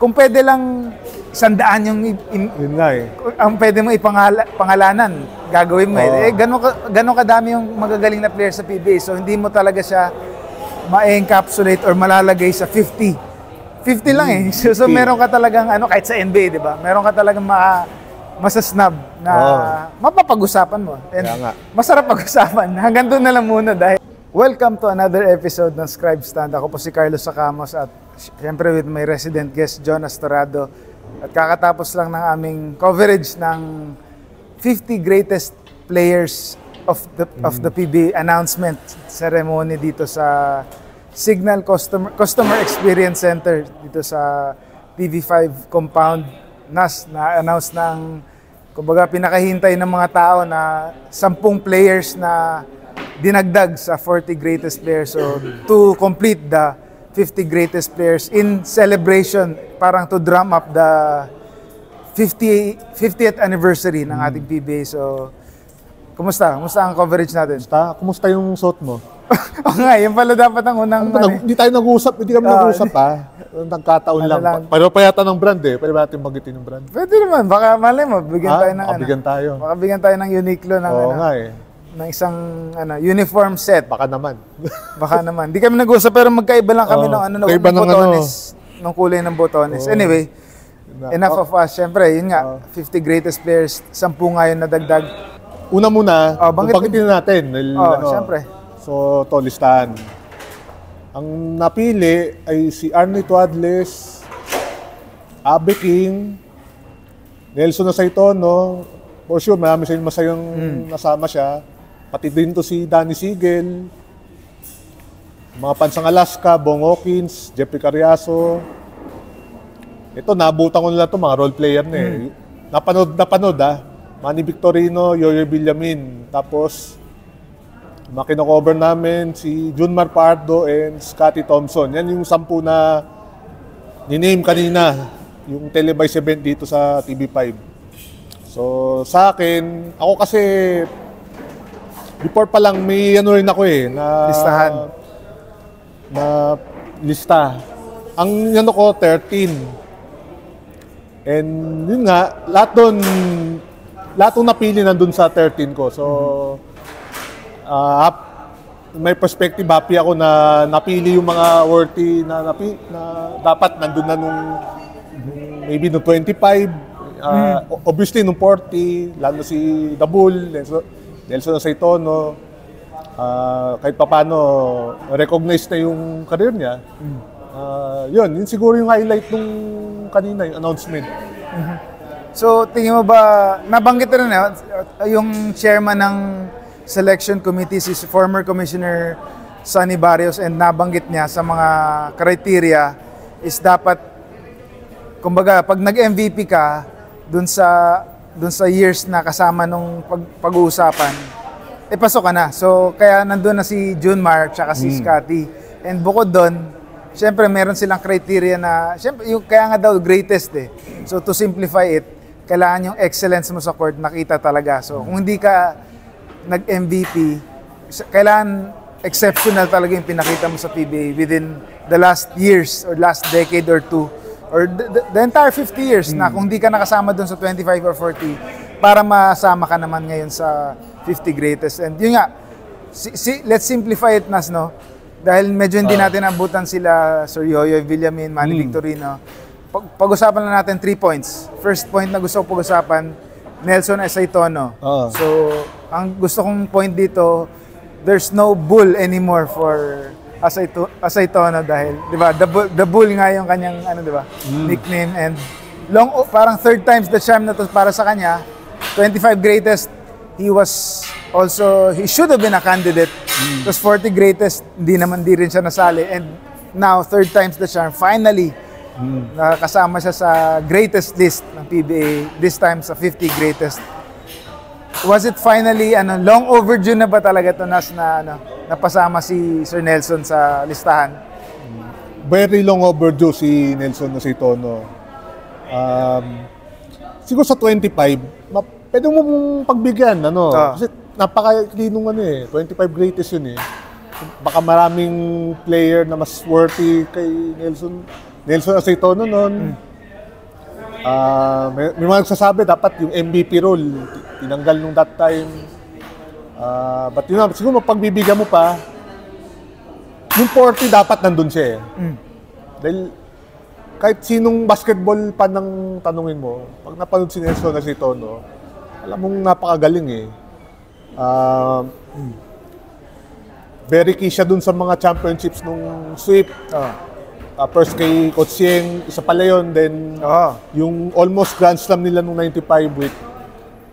kung pwede lang 100 yung Yun nga eh. ang pwede mo pangalanan, gagawin mo gano'n kadami yung magagaling na player sa PBA. So hindi mo talaga siya ma-encapsulate or malalagay sa 50. 50 lang eh. So meron ka talagang kahit sa NBA, 'di ba? Meron ka talagang masasnub na mapapag-usapan mo. And masarap pag-usapan. Hanggang doon na lang muna dahil welcome to another episode ng Scribe Stand. Ako po si Carlos Sacamos at siyempre with my resident guest John Astorado. At kakatapos lang ng aming coverage ng 50 greatest players of the PBA announcement ceremony dito sa Signal Customer Experience Center dito sa TV5 compound. Na-announce ng kumbaga pinakahintay ng mga tao na 10 players na dinagdag sa 40 greatest players. So to complete the 50 greatest players in celebration, parang to drum up the 50th anniversary ng ating PBA. So, kumusta? Kumusta ang coverage natin? Kumusta yung suot mo? Oo nga, yun pala dapat ang unang... Hindi tayo nag-uusap, hindi kami nag-uusap Nagkataon lang. lang. Pero pa yata ng brand eh. Pwede ba natin magitin yung brand? Pwede naman, baka malay mo, bigyan tayo ng Baka bigyan tayo ng Uniqlo ng Oo nga eh. ng isang uniform set. Baka naman. Baka naman. Di kami nag-usap pero magkaiba lang kami ng botones, ng kulay ng botones. Anyway, enough of us. Siyempre, yun nga, 50 greatest players, 10 nga yun nadagdag. Una muna, banggitin natin. Siyempre. So, to listahan. Ang napili ay si Arnie Tuadles, Abe King, Nelson Aceitono. For sure, marami sa inyo masayang nasama siya. Pati din to si Danny Sigel, mga pansang Alaska, Bong Hawkins, Jeffrey Carriazo. Ito, nabutan ko nila to mga role player na eh. Napanood Manny Victorino, Yoyo Villamin. Tapos, makino-cover namin si Junmar Pardo and Scotty Thompson. Yan yung 10 na ni-name kanina, yung televised event dito sa TV5. So, sa akin, ako kasi before pa lang may rin ako na listahan. Na lista. Ang ko 13. And yun nga, lahat ng napili nandun sa 13 ko. So, may perspective, happy ako na napili yung mga worthy na dapat nandun na nung maybe nung 25. Obviously, nung 40, lalo si The Bull, Nelson Aceitono, kahit paano, recognize na yung career niya. Yun siguro yung highlight nung kanina, yung announcement. So, tingin mo ba, nabanggit rin yung chairman ng selection committee, si former Commissioner Sonny Barrios, and nabanggit niya sa mga criteria is dapat, kumbaga, pag nag-MVP ka, dun sa years na kasama nung pag-uusapan, pasok ka na. So, kaya nandun na si Junmar tsaka si Scotty. And bukod doon, syempre meron silang criteria na, syempre, kaya nga daw greatest eh. So, to simplify it, kailangan yung excellence mo sa court nakita talaga. So, kung hindi ka nag-MVP, kailangan exceptional talaga yung pinakita mo sa PBA within the last years or last decade or two. Or the entire 50 years na kung hindi ka nakasama dun sa 25 or 40 para masama ka naman ngayon sa 50 greatest. And yun nga, let's simplify it, Nas, no? Dahil medyo hindi natin abutan sila Sir Yoyo Villamin, Manny Victorino. Pag-usapan na natin 3 points. First point na gusto ko pag-usapan, Nelson Aceitono. So, ang gusto kong point dito, there's no bull anymore for Aceitono dahil, di ba, the bull nga yung kanyang, di ba, nickname, and parang 3rd times the charm na to para sa kanya. 25 greatest, he should have been a candidate. Because 40 greatest, di rin siya nasali. And now, 3rd times the charm, finally, nakasama siya sa greatest list ng PBA, this time sa 50 greatest. Was it finally, long overdue na ba talaga ito, Nas, na napasama si Sir Nelson sa listahan? Very long overdue si Nelson Aceitono. Siguro sa 25, pwede mo mong pagbigyan, kasi napaka-cleanong 25 greatest yun eh. Baka maraming player na mas worthy kay Nelson Aceitono noon. May mga nagsasabi dapat yung MVP role tinanggal nung that time. But yun know, siguro pagbibigyan mo pa, yung 40 dapat nandun siya eh. Dahil kahit sinong basketball pa nang tanungin mo, pag napanood si Nelson na si Tono, alam mong napakagaling eh. Very key siya dun sa mga championships nung sweep. First kay Coach Yeng, isa pala yun. Then yung almost Grand Slam nila nung 95 with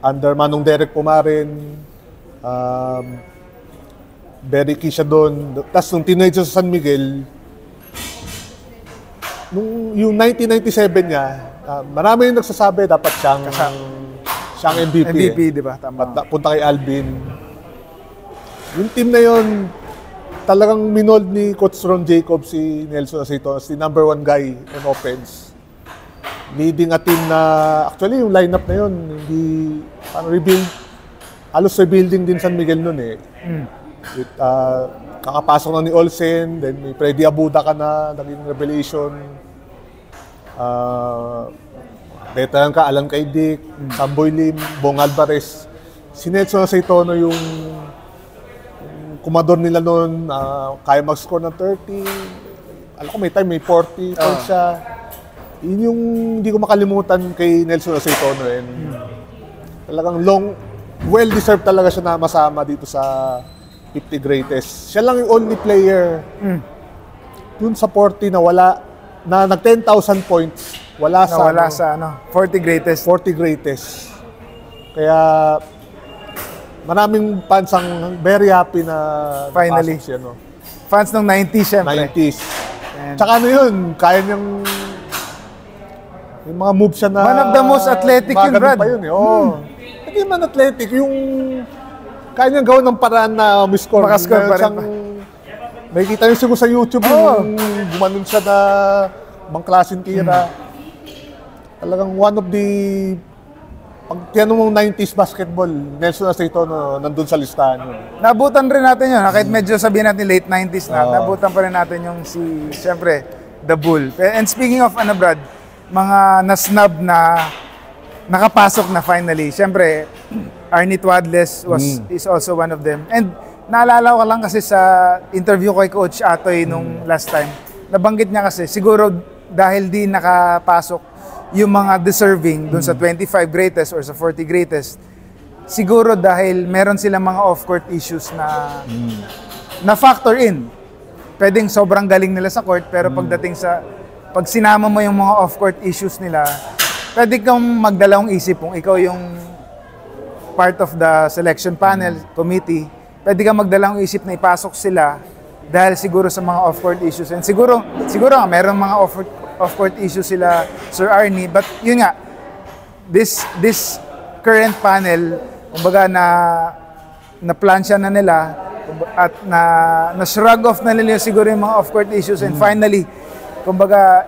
under Manong Derek Pumarin. Very key siya doon. Tapos nung teenage sa San Miguel, yung 1997 niya, marami yung nagsasabi dapat siyang MVP. MVP, di ba? Tama. Punta kay Alvin. Yung team na yun, talagang minold ni Coach Ron Jacobs si Nelson Aceito as the number 1 guy on offense. Leading a team na, actually yung lineup na yun, hindi, parang rebuild, halos rebuilding din San Miguel nun eh. With, kakapasok na ni Olsen, then may Freddy Abuda ka na, naging revelation. Veteran ka, Alan Kaidik, Samboy Lim, Bong Alvarez. Si Nelson Aceito yung kumador nila noon, kaya mag-score ng 30. Alam ko may time, may 40 points siya. Yun yung hindi ko makalimutan kay Nelson Aceito. Talagang well-deserved talaga siya na masama dito sa 50 greatest. Siya lang yung only player dun sa 40 na nag 10,000 points, wala sa 40 greatest. 40 greatest. Kaya maraming fans ang very happy na finally siya, no? Fans ng 90s syempre. 90s. Tsaka ano yun, kaya niyang yung mga moves siya na one of the most athletic yun, Brad. Pa yun, eh. Hindi man athletic, yung kaya niyang gawin ng paraan na score. Makascore pa rin pa. May kita nyo siguro sa YouTube yung gumanon siya na mga klaseng tira. Talagang one of the pag tinanong mong 90s basketball, Nelson Aceito nandun sa listahan yun. Nabutan rin natin yun. Kahit medyo sabihin natin late 90s na, nabutan pa rin natin yung siyempre, The Bull. And speaking of, Brad, mga na-snub na nakapasok na finally. Siyempre, Arnie Tuadles is also one of them. And naalala ko lang kasi sa interview ko kay Coach Atoy nung last time, nabanggit niya kasi, siguro dahil di nakapasok yung mga deserving dun sa 25 greatest or sa 40 greatest, siguro dahil meron silang mga off-court issues na factor in. Pwedeng sobrang galing nila sa court, pero pagdating sa, pag sinama mo yung mga off-court issues nila, pwede kang magdalawang isip kung ikaw yung part of the selection panel committee, pwede kang magdalawang isip na ipasok sila dahil siguro sa mga off-court issues. And siguro meron mga off-court issues sila, Sir Arnie, but yun nga, this current panel, kumbaga na-plansya na nila at na-shrug off na nila siguro yung mga off-court issues and finally, kumbaga,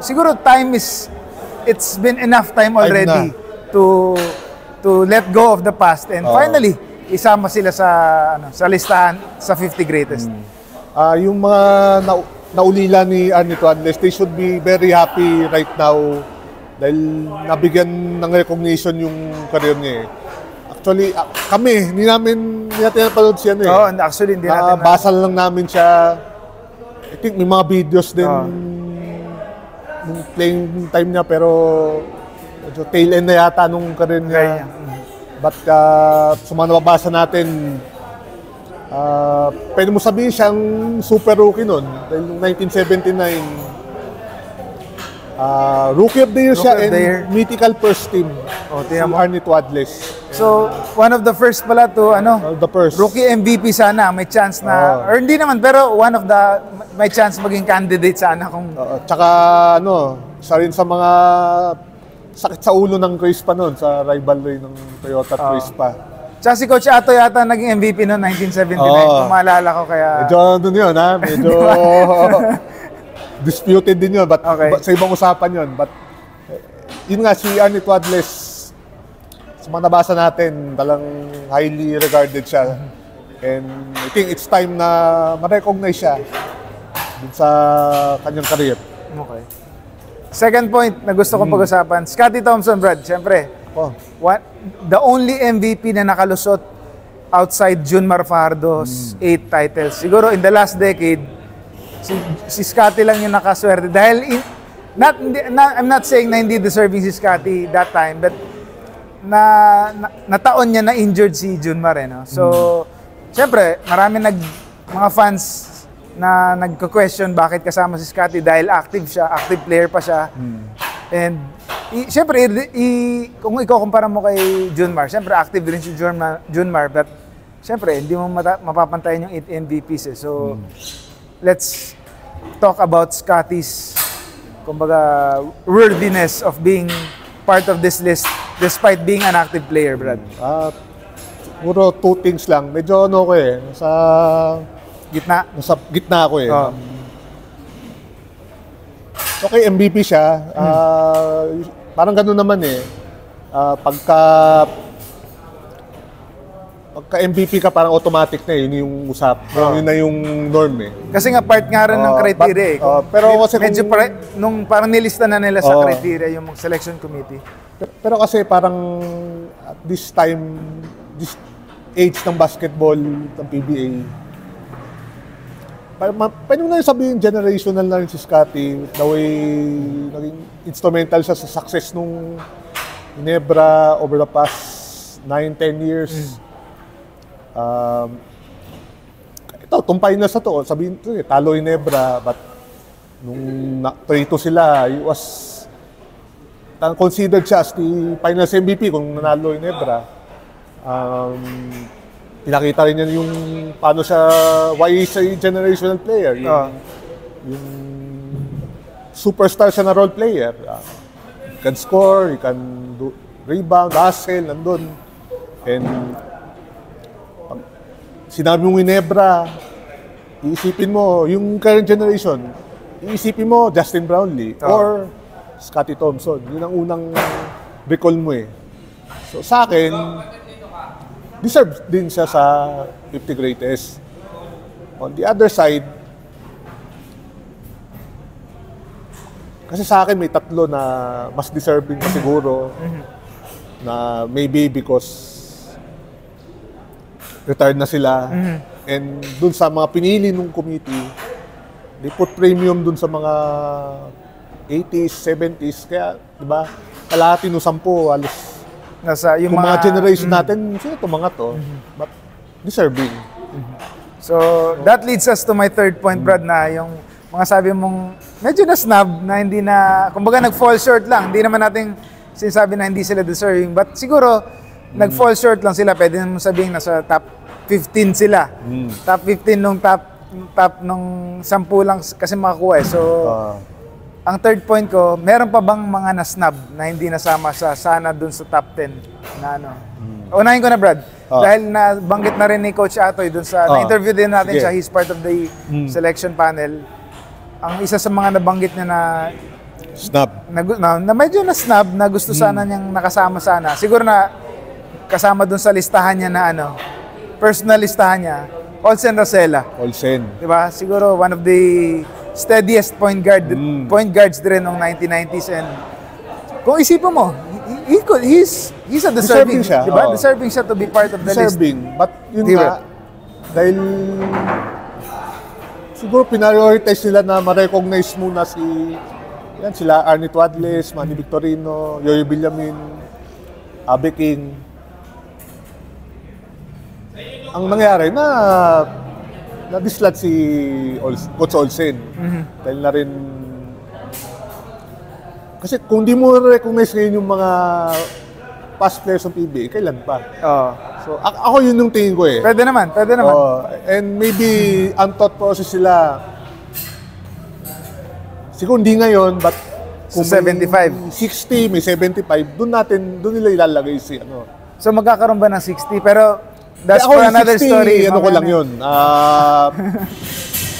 siguro it's been enough time already to let go of the past and finally, isama sila sa listahan sa 50 greatest. Yung mga naulila ni Arnie Tuadles, they should be very happy right now dahil nabigyan ng recognition yung career niya eh. Actually, hindi natin napanood siya eh. Actually, hindi natin basal lang namin siya. I think may mga videos din nung playing time niya pero medyo tail end na yata nung career niya. But sa mga nababasa natin, pwede mo sabihin siyang super rookie nun. Dahil noong 1979, Rookie of the Year siya and mythical first team. Si Arnie Tuadles. So, one of the first pala to, the first. Rookie MVP sana, may chance na, or hindi naman, pero may chance maging candidate sana kung... Tsaka, isa rin sa mga sakit sa ulo ng Crispa noon, sa rivalry ng Toyota at Crispa. Tsaka si Coach Ato yata naging MVP noon, 1979, kung maalala ko kaya... Medyo doon yun, medyo... disputed din yun, but sa ibang usapan yun. But, yun nga, si Arnie Tuadles, sa mga nabasa natin, talang highly regarded siya. And I think it's time na ma-recognize siya dun sa kanyang career. Okay. Second point na gusto kong pag-usapan, Scottie Thompson, Brad, syempre. Oh. The only MVP na nakalusot outside Junmar Fajardo's 8 titles. Siguro in the last decade, si Scottie lang yung nakaswerte. Dahil, I'm not saying na hindi deserving si Scottie that time, but nataon niya na injured si Junmar. No? So, syempre, marami mga fans na nagko-question bakit kasama si Scottie dahil active player pa siya. And siyempre, kung ikaw kumpara mo kay Junmar, siyempre active din si Junmar, but siyempre, hindi mo mapapantayan yung 8 MVPs. So, let's talk about Scottie's, kumbaga, worthiness of being part of this list despite being an active player, Brad. Siguro 2 things lang. Medyo ko nasa gitna ako eh. Okay, MVP siya. Parang gano'n naman eh. Pagka MVP ka, parang automatic na eh. Yun yung yun na yung norm eh. Kasi nga part nga rin ng criteria eh. Pero kasi medyo nung parang nilista na nila sa criteria yung selection committee. Pero kasi parang at this age ng basketball, ng PBA, pwede mo na sabihin generational na rin si Scottie, the way naging instrumental siya sa success nung Ginebra over the past 9-10 years. Ito, tumpay na sa to. Sabihin ito, talo Ginebra, but nung 3-2 sila, he was considered siya as the finals MVP kung nanalo Ginebra. Pinakita rin niya yung paano siya, why he's a generational player. Yung superstar siya na role player. He can score, he can do rebound, hustle, nandun. And sinabi mong Ginebra, iisipin mo, yung current generation, iisipin mo Justin Brownlee or Scottie Thompson. Yun ang unang recall mo eh. So sa akin, deserve din siya sa 50 greatest. On the other side, kasi sa akin may 3 na mas deserving na siguro na maybe because retired na sila and dun sa mga pinili ng committee, they put premium dun sa mga 80s, 70s, kaya diba, kalahati ng 10 halos nasa yung mga generation natin, sino itong mga to? But deserving. So, that leads us to my third point, Brad, na yung mga sabi mong medyo na-snub na hindi na, kumbaga nag-fall short lang. Hindi naman natin sinasabi na hindi sila deserving. But siguro, nag-fall short lang sila. Pwede naman sabihin nasa top 15 sila. Top 15 nung top nung 10 lang kasi makakuha eh. So, ang third point ko, meron pa bang mga na-snub na hindi nasama sa sana dun sa top 10 na ano? Unahin ko na, Brad. Dahil nabanggit na rin ni Coach Atoy dun sa, na-interview din natin siya, he's part of the selection panel. Ang isa sa mga nabanggit niya na medyo na-snub, na gusto sana niyang nakasama sana. Siguro na kasama dun sa listahan niya na ano, personal listahan niya, Olsen Rosella. Diba? Siguro one of the steadiest point guards din noong 1990s, and kung isipin mo, he's a deserving siya, diba? Deserving siya to be part of the list. But yun diba? Dahil siguro pinarioritize nila na ma-recognize muna sila Arnie Tuadles, Manny Victorino, Yoyo Villamin, Abe King. Ang nangyari na-dislot si Coach Olsen. Dahil na rin, kasi kung di mo recognize ngayon yung mga past players ng PBA, kailan pa? So, ako yun yung tingin ko eh. Pwede naman. And maybe unthought process sila. Siguro hindi ngayon, but kung 75. 60, may 75, doon nila ilalagay si ano. So magkakaroon ba ng 60? Pero that's for another 60, story. Ano ko lang yun.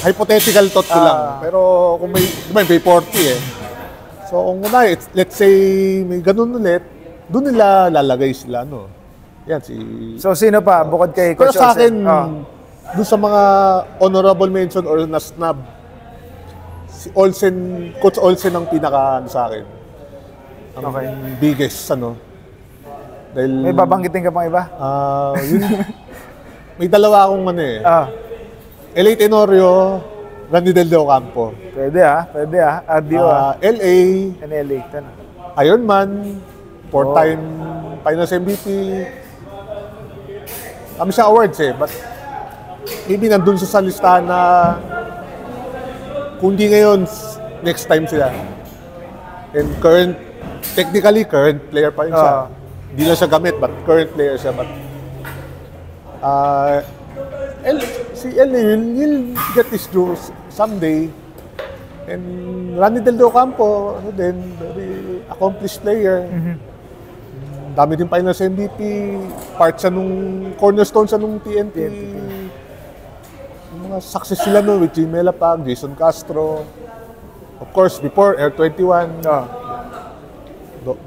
Hypothetical thought ko lang. Pero kung may 40 eh. So kung let's say may ganun ulit, doon nila lalagay sila, no? Yan, So sino pa, bukod kay Coach Olsen? Pero sa akin, Olsen? doon sa mga honorable mention or na-snub, si Olsen, Coach Olsen ang pinaka ano sa akin. Ang Okay. biggest dahil May babanggitin ka pang iba? may dalawa akong ano eh. Ah, LA Tenorio, Randy Del Campo. pwede RDO LA, NLA. Tan. Ironman, 4-time Finals MVP. Kami siya awards eh, but maybe nandun sa listahan na kung di ngayon, next time sila. And technically current player pa rin siya. Hindi lang siya gamit, but current player siya. But si LA will get this through someday. And Randy Del Campo, ano din, very accomplished player. Dami din finals MVP, part siya nung cornerstone siya nung TNT. Yung mga success sila no, with Jimmy Lapag, Jason Castro. Of course, before Air 21,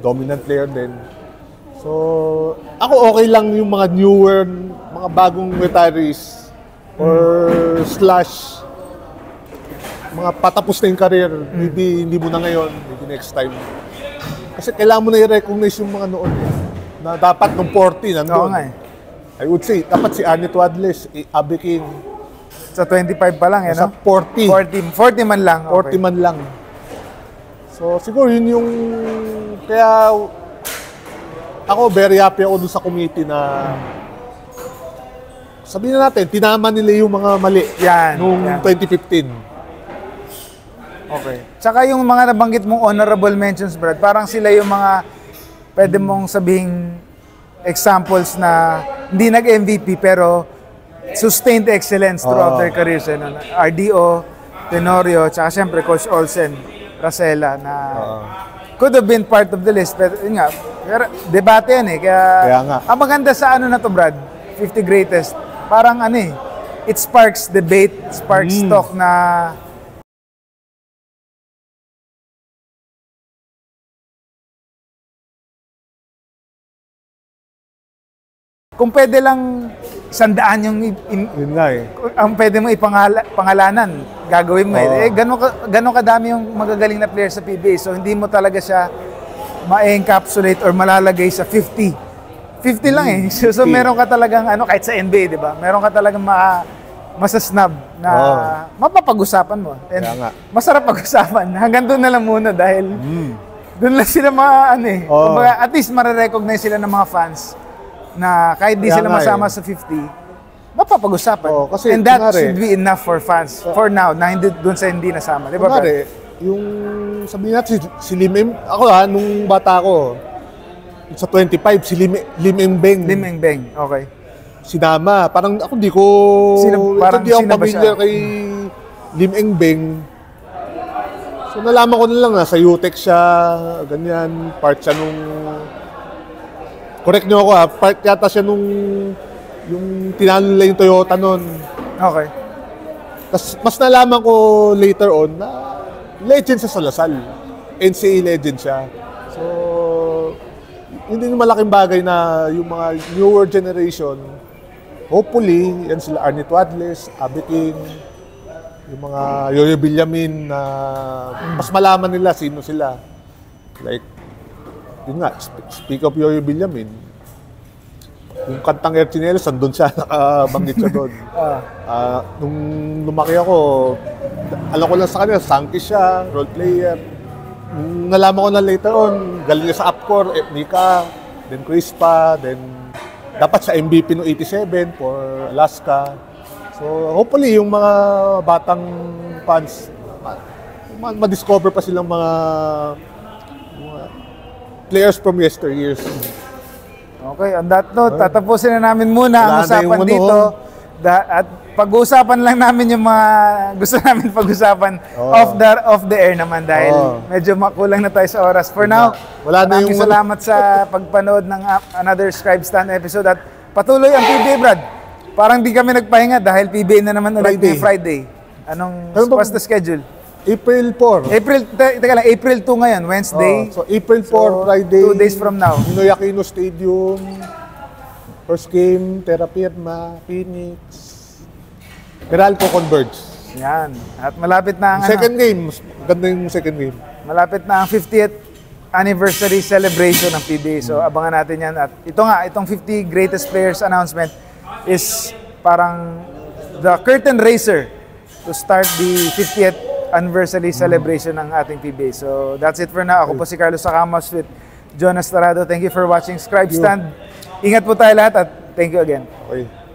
dominant player din. So, ako okay lang yung mga newer, mga bagong retirees or slash mga patapos na yung career. Maybe hindi mo na ngayon, maybe next time. Kasi kailangan mo na i-recognize yung mga noon na dapat nung 40 nandun. Oo nga eh. I would say, dapat si Arnie Tuadles, Abe King, Sa 25 pa lang, sa no? 40. 40 man lang. 40 man lang. So siguro yun yung, kaya ako very happy ako dun sa committee na sabihin na natin, tinama nila yung mga mali nung 2015. Okay. Tsaka yung mga nabanggit mong honorable mentions, Brad, parang sila yung mga pwede mong sabihing examples na hindi nag-MVP pero sustained excellence throughout their careers. Ano? RDO, Tenorio, tsaka siyempre Coach Olsen, Racela na could have been part of the list. Pero yun nga, debate yan eh. Kaya nga. Ang maganda sa ano na to, Brad, 50 greatest, parang ano eh, it sparks debate, sparks talk na kung pwede lang 100 yung Yun nga eh. ang pwede mo pangalanan, gagawin mo eh. Gano'n kadami yung magagaling na player sa PBA. So hindi mo talaga siya ma-encapsulate or malalagay sa 50. 50 lang eh. So meron ka talagang kahit sa NBA, di ba? Meron ka talagang masasnab na mapapag-usapan mo. And Kaya nga. masarap pag-usapan. Hanggang doon na lang muna dahil doon lang sila kumbaga, at least marirecognize sila ng mga fans na kahit di Kaya sila nga masama sa 50, mapapag-usapan. Kasi and that kunwari, should be enough for fans for now na hindi doon sa hindi nasama. Di ba? Kunwari, yung sabihin natin si Lim, ako nung bata ko, sa 25, si Lim Embeng. Lim Engbeng, okay. Sinama. Parang ako di ko, Parang hindi ako sino ba familiar siya? kay Lim Engbeng. So nalaman ko na lang na sa UTEC siya, ganyan, part siya nung, correct nyo ako part yata siya nung, yung tinalo nila yung Toyota nun. Okay. Tapos mas nalaman ko later on na legend siya sa Lasal. NCAA legend siya. So, yun din yung malaking bagay na yung mga newer generation, hopefully, yan sila Arnie Tuadles, Abe King, yung mga Yoyo Villamin na mas malaman nila sino sila. Like, yun nga, speak of Yoyo Villamin, yung kantang Air Chinelas, andun siya, nakabanggit siya doon. Nung lumaki ako, alam ko lang sa kanya, sangki siya, role player. Nalaman ko na later on, galing niya sa Upcore, Nika, then Crispa, then dapat sa MVP no 87 for Alaska. So hopefully yung mga batang fans, ma-discover pa silang mga players from yesteryears. Okay, on that note, tatapusin na namin muna ang usapan dito. At pag-uusapan lang namin yung mga gusto namin pag-usapan off the air naman dahil medyo makulang na tayo sa oras. For now, maraming salamat sa pagpanood ng another Scribe Stand episode at patuloy ang PBA, Brad. Parang di kami nagpahinga dahil PBA na naman ulit ngayong Friday. What's the schedule? April 4. April 2 ngayon, Wednesday. So April 4, Friday. 2 days from now. Ninoy Aquino Stadium. First game, Terra Firma, Phoenix. Meralco Converge. Yan. At malapit na ang Second game, mas ganda yung second game. malapit na ang 50th anniversary celebration ng PBA. So abangan natin yan. At ito nga, itong 50 greatest players announcement is parang the curtain raiser to start the 50th anniversary celebration ng ating PBA. So that's it for now. Ako po si Carlos Sacamos with John Estrado. Thank you for watching Scribe Stand. Ingat po tayo lahat at thank you again. Okay.